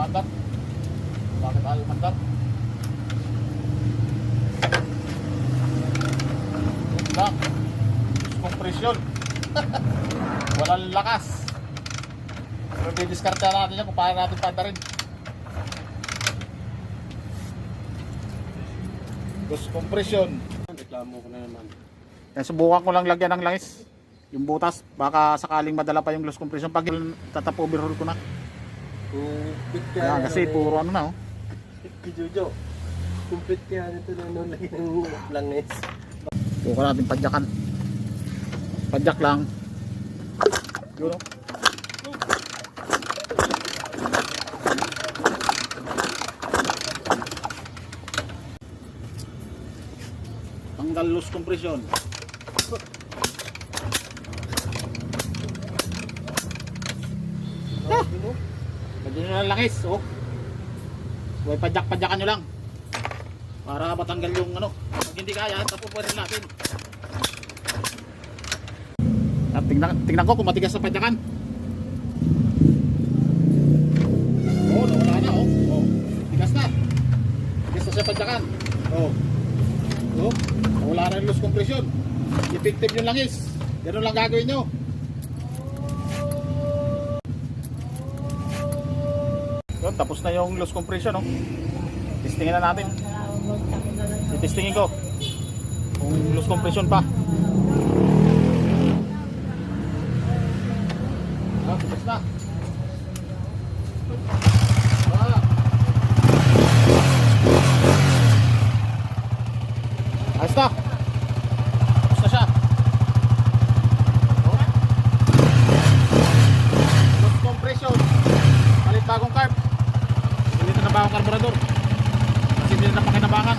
mandar. Bakit ayaw mandar? Yun lang. Kompresyon. Walang lakas. Pero didiscard natin yan kung paano natin pandarin. Loose compression. Reklamo ko na naman. Subukan ko lang lagyan ng langis yung butas, baka sakaling madala pa yung loose compression pag tatap overhaul ko na. Ayan, kasi puro ano na oh. Jojo, complete kaya nito na nung lagi ng langis. Subukan natin padyakan. Padyak lang. Yun oh. Tanggal loose compression. Lagyan nyo ng langis oh. Huwag padyak-padyakan nyo lang para matanggal yung ano. Pag hindi kaya, tapupunin natin. At tingnan ko kung matigas sa padyakan. Oh, nawala na oh. Oh, tigas na. Tigas na sa padyakan. Oh. Oh, nawala na yung loose compression. Effective yung langis. Ganun lang gagawin nyo. Yun, tapos na yung loose compression oh. Testingin na natin. Testingin ko kung loose compression pa. Ah, tapos na. Ah. Ayos na. Tapos na siya. Oh. Loose compression. Palit bagong carb. Dito na bagong karburador. Kasi hindi na napakinabangan.